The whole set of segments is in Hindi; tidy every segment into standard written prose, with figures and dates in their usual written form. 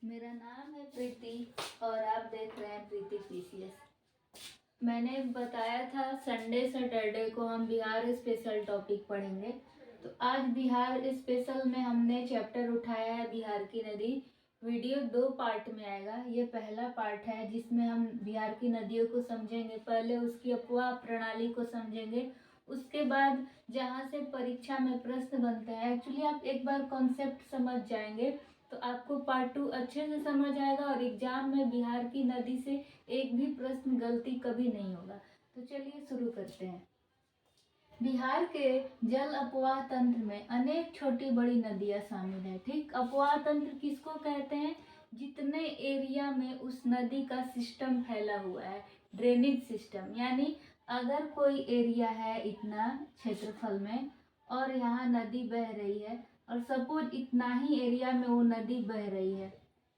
मेरा नाम है प्रीति और आप देख रहे हैं प्रीति पीसीएस। मैंने बताया था संडे सैटरडे को हम बिहार स्पेशल टॉपिक पढ़ेंगे। तो आज बिहार स्पेशल में हमने चैप्टर उठाया है बिहार की नदी। वीडियो 2 पार्ट में आएगा। ये पहला पार्ट है जिसमें हम बिहार की नदियों को समझेंगे। पहले उसकी अपवाह प्रणाली को समझेंगे, उसके बाद जहाँ से परीक्षा में प्रश्न बनते हैं, एक्चुअली आप एक बार कॉन्सेप्ट समझ जाएंगे तो आपको पार्ट 2 अच्छे से समझ आएगा और एग्जाम में बिहार की नदी से एक भी प्रश्न गलती कभी नहीं होगा। तो चलिए शुरू करते हैं। बिहार के जल अपवाह तंत्र में अनेक छोटी बड़ी नदियां शामिल है। ठीक, अपवाह तंत्र किसको कहते हैं? जितने एरिया में उस नदी का सिस्टम फैला हुआ है, ड्रेनेज सिस्टम। यानी अगर कोई एरिया है इतना क्षेत्रफल में और यहाँ नदी बह रही है और सपोज इतना ही एरिया में वो नदी बह रही है,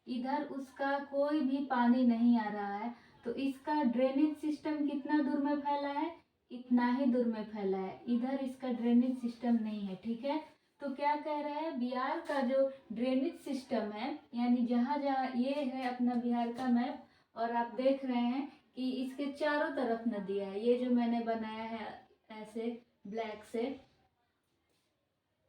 इधर उसका कोई भी पानी नहीं आ रहा है, तो इसका ड्रेनेज सिस्टम कितना दूर में फैला है? इतना ही दूर में फैला है। इधर इसका ड्रेनेज सिस्टम नहीं है। ठीक है, तो क्या कह रहे हैं, बिहार का जो ड्रेनेज सिस्टम है, यानी जहाँ जहाँ ये है अपना बिहार का मैप और आप देख रहे हैं कि इसके चारों तरफ नदियाँ है। ये जो मैंने बनाया है ऐसे ब्लैक से,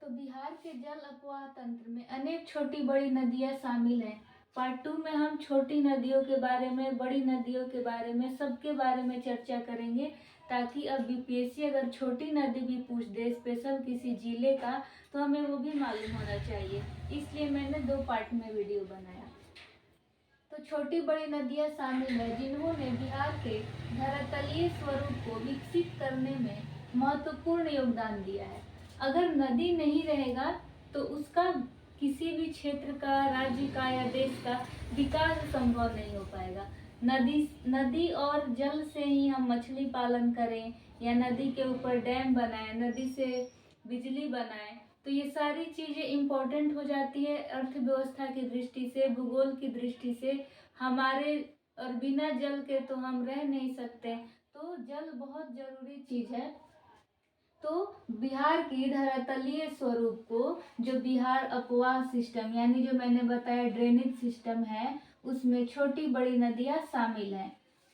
तो बिहार के जल अपवाह तंत्र में अनेक छोटी बड़ी नदियां शामिल हैं। पार्ट 2 में हम छोटी नदियों के बारे में, बड़ी नदियों के बारे में, सबके बारे में चर्चा करेंगे, ताकि अब बीपीएससी अगर छोटी नदी भी पूछ दे स्पेशल किसी जिले का, तो हमें वो भी मालूम होना चाहिए। इसलिए मैंने 2 पार्ट में वीडियो बनाया। तो छोटी बड़ी नदियां शामिल है जिन्होंने बिहार के धरातलीय स्वरूप को विकसित करने में महत्वपूर्ण योगदान दिया है। अगर नदी नहीं रहेगा तो उसका किसी भी क्षेत्र का, राज्य का या देश का विकास संभव नहीं हो पाएगा। नदी और जल से ही हम मछली पालन करें या नदी के ऊपर डैम बनाएं, नदी से बिजली बनाएं, तो ये सारी चीज़ें इम्पोर्टेंट हो जाती है अर्थव्यवस्था की दृष्टि से, भूगोल की दृष्टि से हमारे। और बिना जल के तो हम रह नहीं सकते। तो जल बहुत जरूरी चीज़ है। तो बिहार की धरातलीय स्वरूप को, जो बिहार अपवाह सिस्टम यानी जो मैंने बताया ड्रेनेज सिस्टम है, उसमें छोटी बड़ी नदियां शामिल हैं।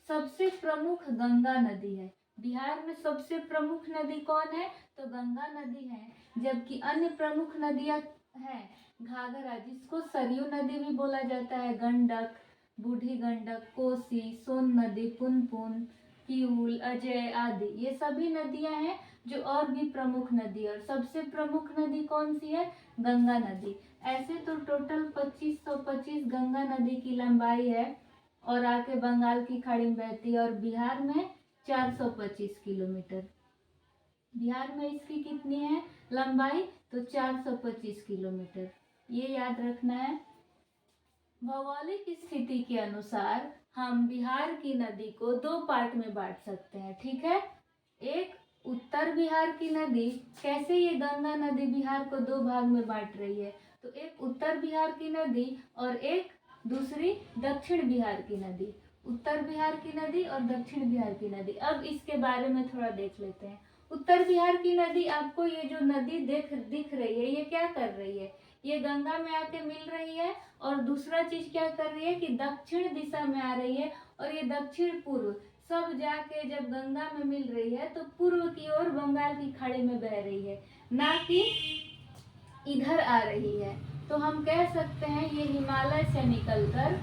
सबसे प्रमुख गंगा नदी है। बिहार में सबसे प्रमुख नदी कौन है? तो गंगा नदी है। जबकि अन्य प्रमुख नदियां हैं घाघरा, जिसको सरयू नदी भी बोला जाता है, गंडक, बूढ़ी गंडक, कोसी, सोन नदी, पुनपुन, किऊल, अजय आदि, ये सभी नदियां हैं जो और भी प्रमुख नदी है। और सबसे प्रमुख नदी कौन सी है? गंगा नदी। ऐसे तो टोटल 2525 गंगा नदी की लंबाई है और आके बंगाल की खाड़ी में बहती है। और बिहार में 425 किलोमीटर। बिहार में इसकी कितनी है लंबाई? तो 425 किलोमीटर। ये याद रखना है। भौगोलिक स्थिति के अनुसार हम बिहार की नदी को 2 पार्ट में बांट सकते हैं। ठीक है, एक उत्तर बिहार की नदी। कैसे ये गंगा नदी बिहार को 2 भाग में बांट रही है? तो एक उत्तर बिहार की नदी और एक दूसरी दक्षिण बिहार की नदी। उत्तर बिहार की नदी और दक्षिण बिहार की नदी। अब इसके बारे में थोड़ा देख लेते हैं। उत्तर बिहार की नदी, आपको ये जो नदी दिख रही है, ये क्या कर रही है? ये गंगा में आके मिल रही है और दूसरा चीज क्या कर रही है कि दक्षिण दिशा में आ रही है। और ये दक्षिण पूर्व सब जाके जब गंगा में मिल रही है तो पूर्व की ओर बंगाल की खाड़ी में बह रही है, ना कि इधर आ रही है। तो हम कह सकते हैं ये हिमालय से निकलकर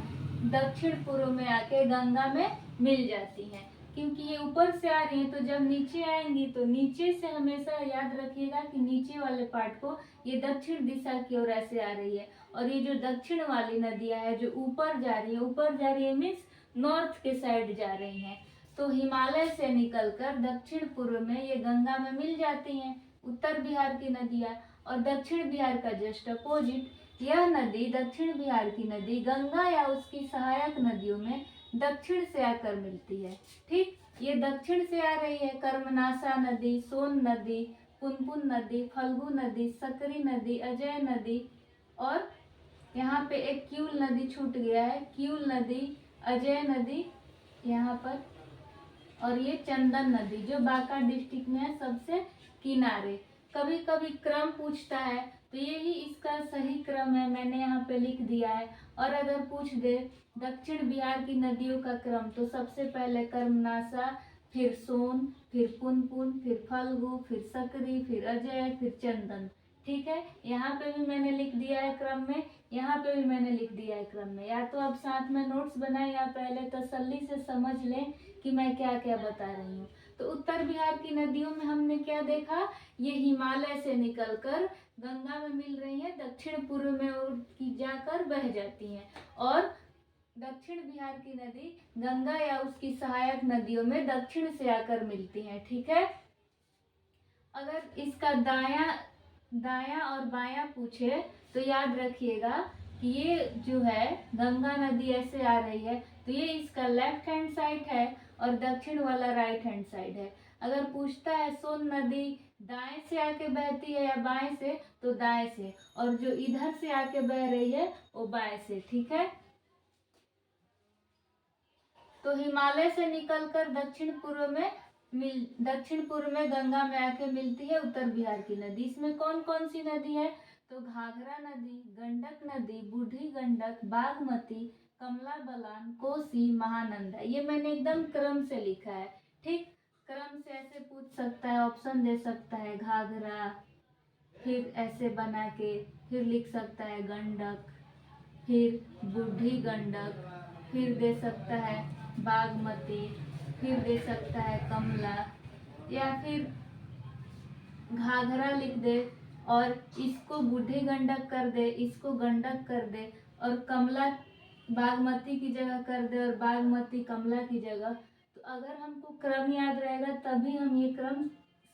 दक्षिण पूर्व में आके गंगा में मिल जाती हैं। क्योंकि ये ऊपर से आ रही है तो जब नीचे आएंगी तो नीचे से, हमेशा याद रखिएगा कि नीचे वाले पार्ट को, ये दक्षिण दिशा की ओर ऐसे आ रही है। और ये जो दक्षिण वाली नदियां है जो ऊपर जा रही है, ऊपर जा रही है मीन्स नॉर्थ के साइड जा रही हैं, तो हिमालय से निकलकर दक्षिण पूर्व में ये गंगा में मिल जाती हैं उत्तर बिहार की नदियां। और दक्षिण बिहार का जस्ट अपोजिट यह नदी, दक्षिण बिहार की नदी गंगा या उसकी सहायक नदियों में दक्षिण से आकर मिलती है। ठीक, ये दक्षिण से आ रही है। कर्मनाशा नदी, सोन नदी, पुनपुन नदी, फल्गु नदी, सकरी नदी, अजय नदी, और यहाँ पे एक किऊल नदी छूट गया है, किऊल नदी, अजय नदी यहाँ पर, और ये चंदन नदी जो बांका डिस्ट्रिक्ट में है सबसे किनारे। कभी कभी क्रम पूछता है तो यही इसका सही क्रम है, मैंने यहाँ पे लिख दिया है। और अगर पूछ दे दक्षिण बिहार की नदियों का क्रम, तो सबसे पहले कर्मनाशा, फिर सोन, फिर पुनपुन, फिर फल्गु, फिर सकरी, फिर अजय, फिर चंदन। ठीक है, यहाँ पे भी मैंने लिख दिया है क्रम में, यहाँ पे भी मैंने लिख दिया है क्रम में। या तो आप साथ में नोट्स बनाए या पहले तसल्ली से समझ लें कि मैं क्या क्या बता रही हूँ। तो उत्तर बिहार की नदियों में हमने क्या देखा, ये हिमालय से निकलकर गंगा में मिल रही है, दक्षिण पूर्व में की जाकर बह जाती हैं। और दक्षिण बिहार की नदी गंगा या उसकी सहायक नदियों में दक्षिण से आकर मिलती हैं। ठीक है, अगर इसका दाया और बायां पूछे तो याद रखिएगा कि ये जो है गंगा नदी ऐसे आ रही है, तो ये इसका लेफ्ट हैंड साइड है और दक्षिण वाला राइट हैंड साइड है। अगर पूछता है सोन नदी दाएं से आके बहती है या बाएं से, तो दाएं से, और जो इधर से आके बह रही है वो बाएं से। ठीक है, तो हिमालय से निकलकर दक्षिण पूर्व में गंगा में आके मिलती है उत्तर बिहार की नदी। इसमें कौन कौन सी नदी है, तो घाघरा नदी, गंडक नदी, बूढ़ी गंडक, बागमती, कमला बलान, कोसी, महानंदा। ये मैंने एकदम क्रम से लिखा है। ठीक, क्रम से ऐसे पूछ सकता है, ऑप्शन दे सकता है घाघरा, फिर ऐसे बना के फिर लिख सकता है गंडक, फिर बूढ़ी गंडक, फिर दे सकता है बागमती, फिर दे सकता है कमला, या फिर घाघरा लिख दे और इसको बूढ़ी गंडक कर दे, इसको गंडक कर दे, और कमला बागमती की जगह कर दे और बागमती कमला की जगह। तो अगर हमको क्रम याद रहेगा तभी हम ये क्रम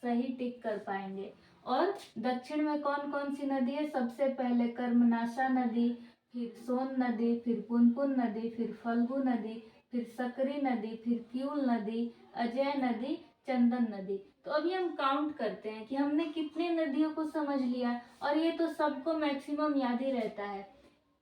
सही टिक कर पाएंगे। और दक्षिण में कौन कौन सी नदी है, सबसे पहले कर्मनाशा नदी, फिर सोन नदी, फिर पुनपुन नदी, फिर फल्गु नदी, फिर सकरी नदी, फिर क्यूल नदी, अजय नदी, चंदन नदी। तो अभी हम काउंट करते हैं कि हमने कितने नदियों को समझ लिया, और ये तो सबको मैक्सिमम याद ही रहता है।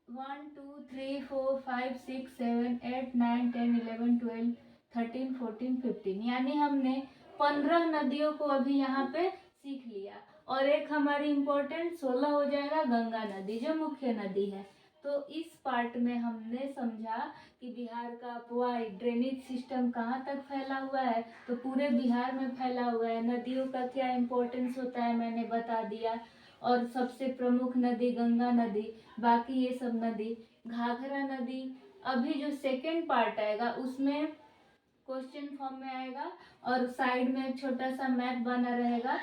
1 2 3 4 5 6 7 8 9 10 11 12 13 14 15, यानी हमने 15 नदियों को अभी यहाँ पे सीख लिया। और एक हमारी इम्पोर्टेंट 16 हो जाएगा गंगा नदी, जो मुख्य नदी है। तो इस पार्ट में हमने समझा कि बिहार का अपवाही ड्रेनेज सिस्टम कहाँ तक फैला हुआ है, तो पूरे बिहार में फैला हुआ है। नदियों का क्या इम्पोर्टेंस होता है मैंने बता दिया, और सबसे प्रमुख नदी गंगा नदी, बाकी ये सब नदी। घाघरा नदी अभी जो सेकेंड पार्ट आएगा उसमें क्वेश्चन फॉर्म में आएगा, और साइड में एक छोटा सा मैप बना रहेगा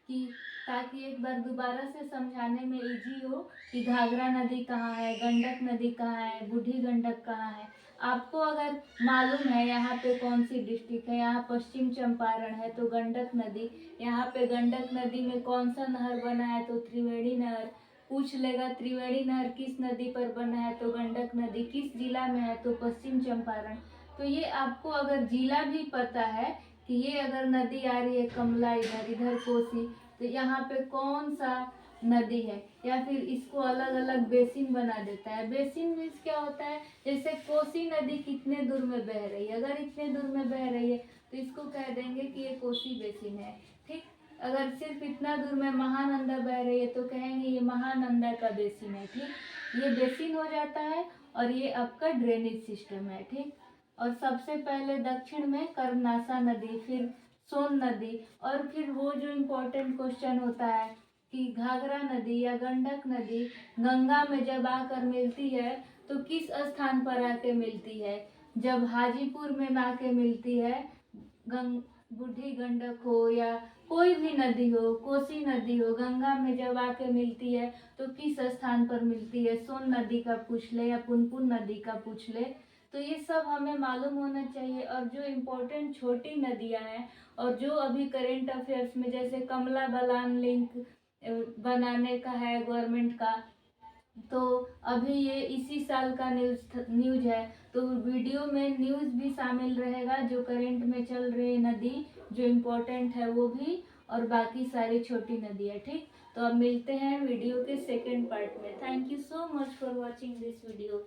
कि ताकि एक बार दोबारा से समझाने में इजी हो कि घाघरा नदी कहाँ है, गंडक नदी कहाँ है, बूढ़ी गंडक कहाँ है। आपको अगर मालूम है यहाँ पे कौन सी डिस्ट्रिक्ट है, यहाँ पश्चिम चंपारण है तो गंडक नदी, यहाँ पे गंडक नदी में कौन सा नहर बना है तो त्रिवेणी नहर। पूछ लेगा त्रिवेणी नहर किस नदी पर बना है तो गंडक नदी, किस जिला में है तो पश्चिम चंपारण। तो ये आपको अगर जिला भी पता है कि ये अगर नदी आ रही है कमला इधर, इधर कोसी, तो यहाँ पे कौन सा नदी है, या फिर इसको अलग अलग बेसिन बना देता है। बेसिन मीन्स क्या होता है, जैसे कोसी नदी कितने दूर में बह रही है, अगर इतने दूर में बह रही है तो इसको कह देंगे कि ये कोसी बेसिन है। ठीक, अगर सिर्फ इतना दूर में महानंदा बह रही है तो कहेंगे ये महानंदा का बेसिन है। ठीक, ये बेसिन हो जाता है और ये आपका ड्रेनेज सिस्टम है। ठीक, और सबसे पहले दक्षिण में कर्मनाशा नदी, फिर सोन नदी, और फिर वो जो इम्पोर्टेंट क्वेश्चन होता है कि घाघरा नदी या गंडक नदी गंगा में जब आकर मिलती है तो किस स्थान पर आके मिलती है। जब हाजीपुर में आके मिलती है बूढ़ी गंडक हो या कोई भी नदी हो, कोसी नदी हो, गंगा में जब आके मिलती है तो किस स्थान पर मिलती है। सोन नदी का पूछ ले या पुनपुन नदी का पूछ ले, तो ये सब हमें मालूम होना चाहिए। और जो इम्पोर्टेंट छोटी नदियां हैं और जो अभी करेंट अफेयर्स में जैसे कमला बलान लिंक बनाने का है गवर्नमेंट का, तो अभी ये इसी साल का न्यूज है, तो वीडियो में न्यूज़ भी शामिल रहेगा, जो करेंट में चल रही नदी जो इम्पोर्टेंट है वो भी, और बाकी सारी छोटी नदियाँ। ठीक, तो अब मिलते हैं वीडियो के सेकेंड पार्ट में। Thank you so much for watching this video.